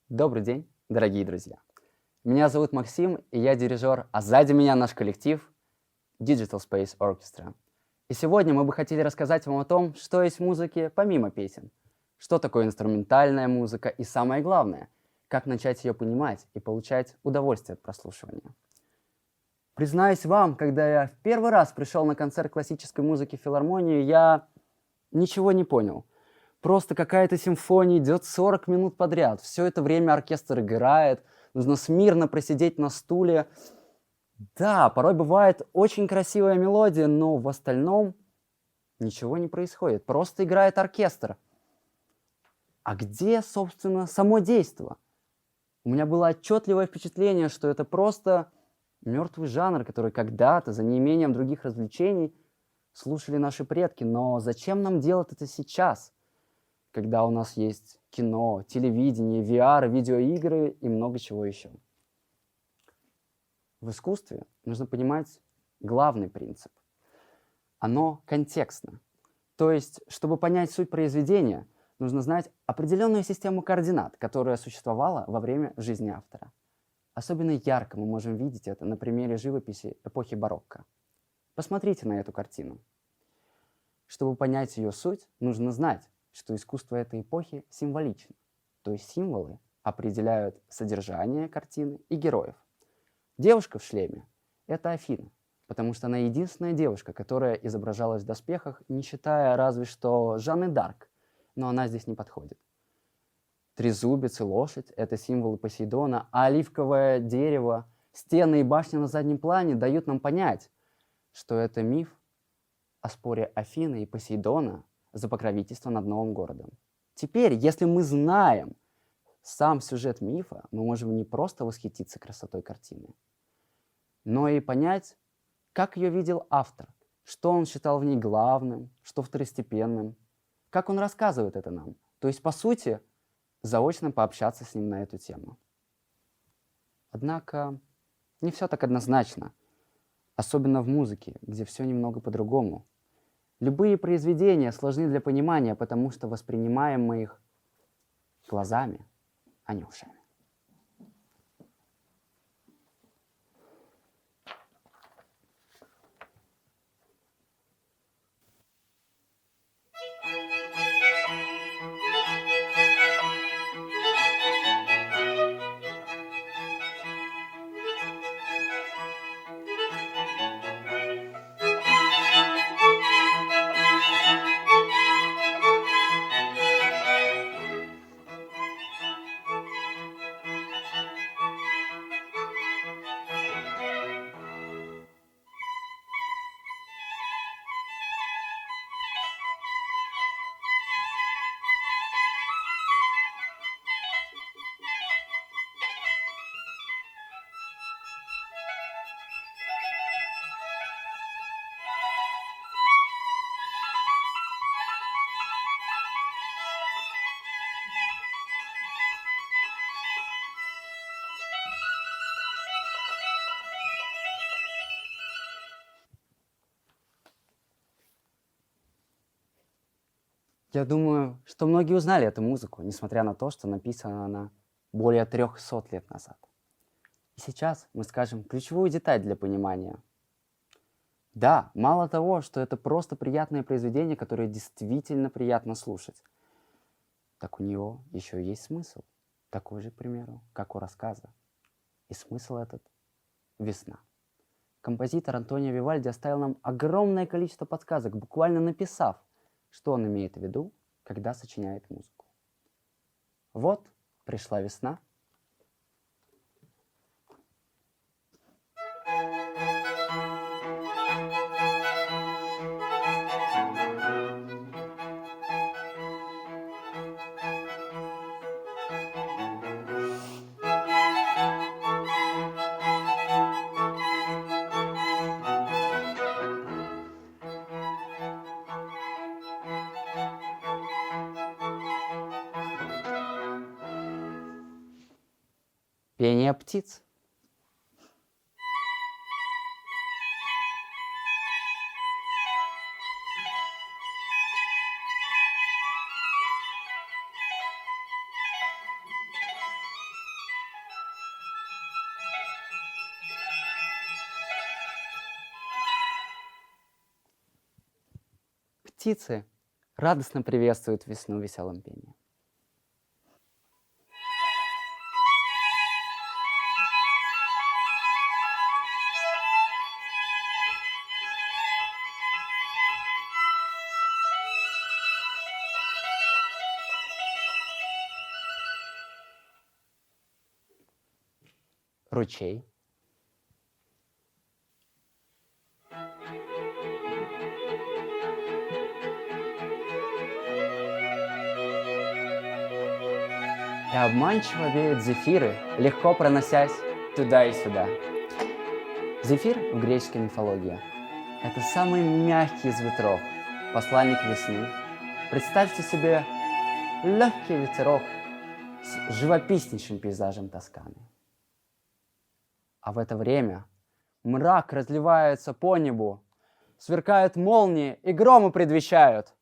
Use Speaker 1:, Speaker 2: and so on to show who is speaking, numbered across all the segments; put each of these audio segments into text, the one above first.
Speaker 1: Добрый день, дорогие друзья. Меня зовут Максим, и я дирижер, а сзади меня наш коллектив Digital Space Orchestra. И сегодня мы бы хотели рассказать вам о том, что есть в музыке помимо песен, что такое инструментальная музыка и, самое главное, как начать ее понимать и получать удовольствие от прослушивания. Признаюсь вам, когда я в первый раз пришел на концерт классической музыки в филармонию, я ничего не понял. Просто какая-то симфония идет 40 минут подряд. Все это время оркестр играет, нужно смирно просидеть на стуле. Да, порой бывает очень красивая мелодия, но в остальном ничего не происходит. Просто играет оркестр. А где, собственно, само действо? У меня было отчетливое впечатление, что это просто мертвый жанр, который когда-то, за неимением других развлечений, слушали наши предки. Но зачем нам делать это сейчас, когда у нас есть кино, телевидение, VR, видеоигры и много чего еще? В искусстве нужно понимать главный принцип. Оно контекстно. То есть, чтобы понять суть произведения, нужно знать определенную систему координат, которая существовала во время жизни автора. Особенно ярко мы можем видеть это на примере живописи эпохи барокко. Посмотрите на эту картину. Чтобы понять ее суть, нужно знать, что искусство этой эпохи символично, то есть символы определяют содержание картины и героев. Девушка в шлеме – это Афина, потому что она единственная девушка, которая изображалась в доспехах, не считая разве что Жанны д'Арк, но она здесь не подходит. Трезубец и лошадь – это символы Посейдона, а оливковое дерево, стены и башни на заднем плане дают нам понять, что это миф о споре Афины и Посейдона за покровительство над новым городом. Теперь, если мы знаем сам сюжет мифа, мы можем не просто восхититься красотой картины, но и понять, как ее видел автор, что он считал в ней главным, что второстепенным, как он рассказывает это нам. То есть, по сути, заочно пообщаться с ним на эту тему. Однако не все так однозначно, особенно в музыке, где все немного по-другому. Любые произведения сложны для понимания, потому что воспринимаем мы их глазами, а не ушами. Я думаю, что многие узнали эту музыку, несмотря на то, что написана она более 300 лет назад. И сейчас мы скажем ключевую деталь для понимания. Да, мало того, что это просто приятное произведение, которое действительно приятно слушать, так у него еще есть смысл. Такой же, к примеру, как у рассказа. И смысл этот – весна. Композитор Антонио Вивальди оставил нам огромное количество подсказок, буквально написав, что он имеет в виду, когда сочиняет музыку. Вот пришла весна. Пение птиц. Птицы радостно приветствуют весну веселым пением. Ручей. И обманчиво веют зефиры, легко проносясь туда и сюда. Зефир в греческой мифологии – это самый мягкий из ветров, посланник весны. Представьте себе легкий ветерок с живописнейшим пейзажем Тосканы. А в это время мрак разливается по небу, сверкают молнии и громы предвещают.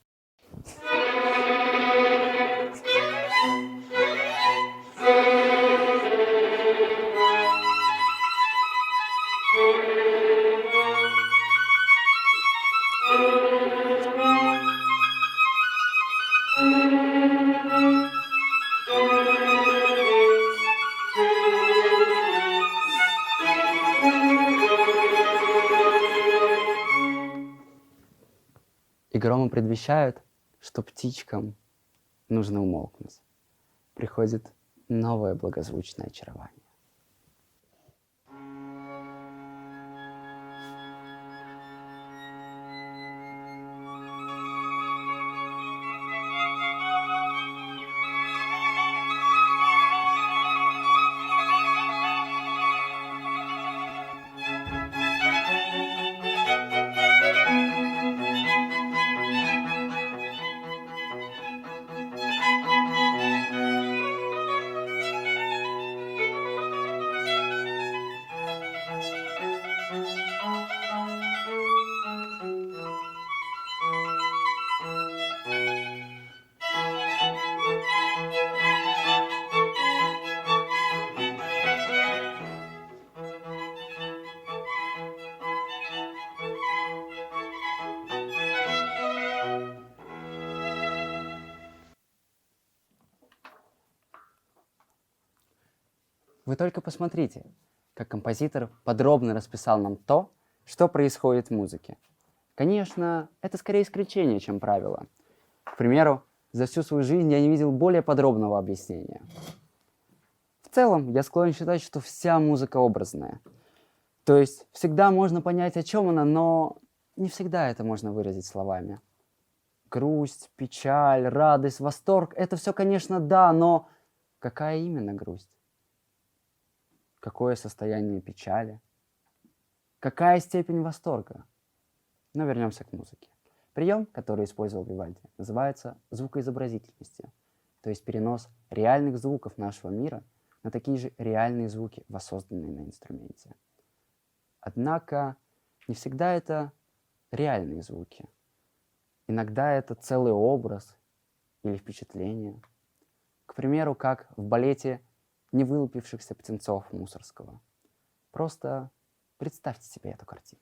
Speaker 1: И громы предвещают, что птичкам нужно умолкнуть. Приходит новое благозвучное очарование. Вы только посмотрите, как композитор подробно расписал нам то, что происходит в музыке. Конечно, это скорее исключение, чем правило. К примеру, за всю свою жизнь я не видел более подробного объяснения. В целом, я склонен считать, что вся музыка образная. То есть всегда можно понять, о чем она, но не всегда это можно выразить словами. Грусть, печаль, радость, восторг — это все, конечно, да, но какая именно грусть? Какое состояние печали? Какая степень восторга? Но вернемся к музыке. Прием, который использовал Вивальди, называется звукоизобразительностью, то есть перенос реальных звуков нашего мира на такие же реальные звуки, воссозданные на инструменте. Однако не всегда это реальные звуки. Иногда это целый образ или впечатление. К примеру, как в балете «Невылупившихся птенцов» Мусорского. Просто представьте себе эту картину.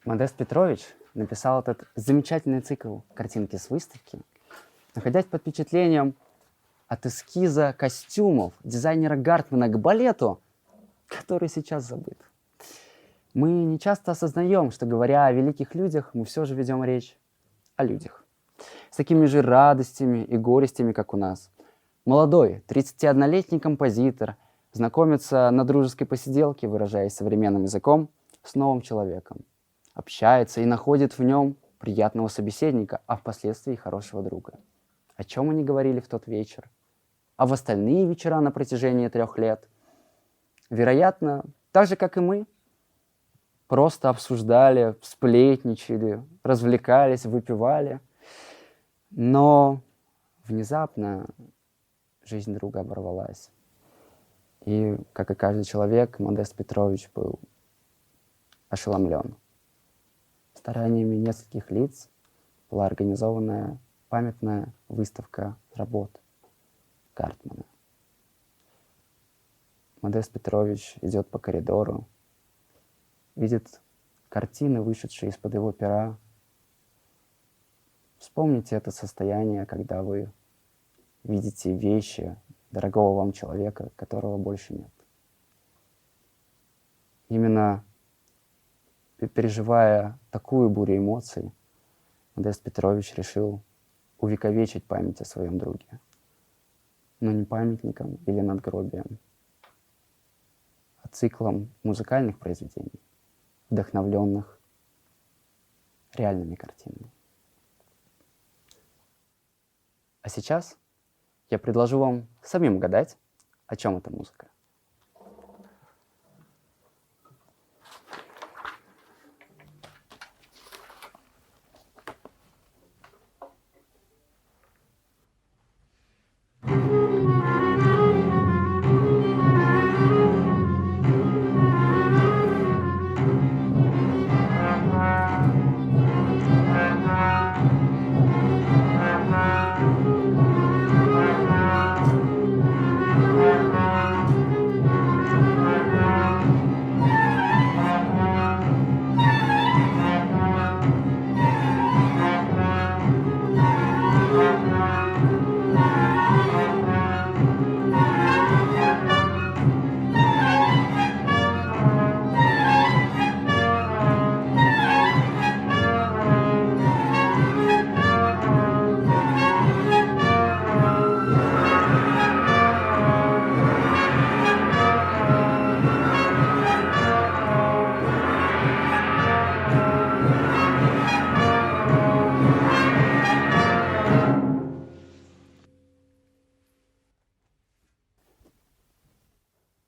Speaker 1: Модест Петрович написал этот замечательный цикл «Картинки с выставки», находясь под впечатлением от эскиза костюмов дизайнера Гартмана к балету, который сейчас забыт. Мы не часто осознаем, что, говоря о великих людях, мы все же ведем речь о людях. С такими же радостями и горестями, как у нас. Молодой, 31-летний композитор знакомится на дружеской посиделке, выражаясь современным языком, с новым человеком. Общается и находит в нем приятного собеседника, а впоследствии хорошего друга. О чем они говорили в тот вечер? А в остальные вечера на протяжении 3 лет? Вероятно, так же, как и мы, просто обсуждали, сплетничали, развлекались, выпивали. Но внезапно жизнь друга оборвалась. И, как и каждый человек, Модест Петрович был ошеломлен. Стараниями нескольких лиц была организована памятная выставка работ Гартмана. Модест Петрович идет по коридору, видит картины, вышедшие из-под его пера. Вспомните это состояние, когда вы видите вещи дорогого вам человека, которого больше нет. Именно переживая такую бурю эмоций, Модест Петрович решил увековечить память о своем друге. Но не памятником или надгробием, а циклом музыкальных произведений, вдохновленных реальными картинами. А сейчас я предложу вам самим угадать, о чем эта музыка.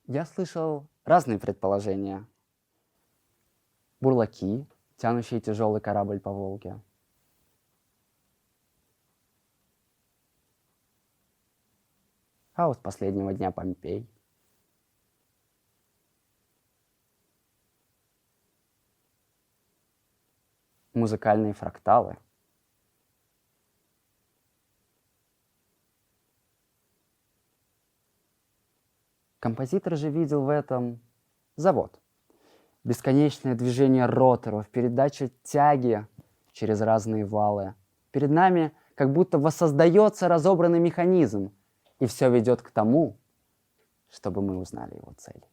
Speaker 1: Я слышал разные предположения. Бурлаки, тянущие тяжелый корабль по Волге. Хаос последнего дня Помпей. Музыкальные фракталы. Композитор же видел в этом завод. Бесконечное движение роторов, передача тяги через разные валы. Перед нами как будто воссоздается разобранный механизм, и все ведет к тому, чтобы мы узнали его цель.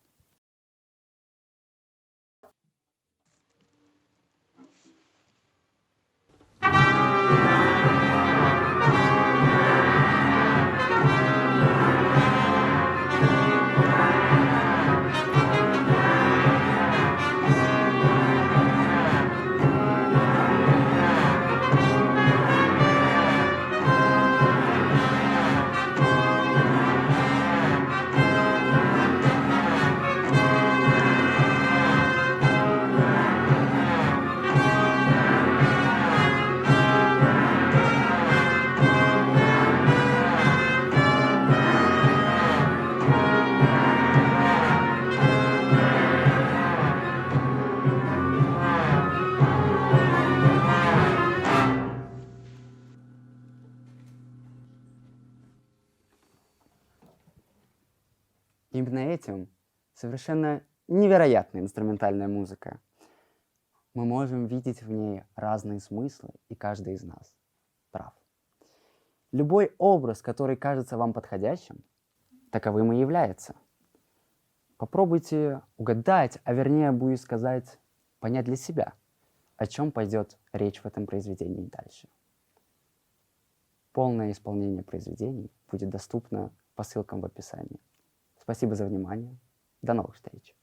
Speaker 1: Именно этим совершенно невероятная инструментальная музыка мы можем видеть в ней разные смыслы, и каждый из нас прав. Любой образ, который кажется вам подходящим, таковым и является. Попробуйте угадать, а вернее будет сказать, понять для себя, о чем пойдет речь в этом произведении дальше. Полное исполнение произведений будет доступно по ссылкам в описании. Спасибо за внимание. До новых встреч.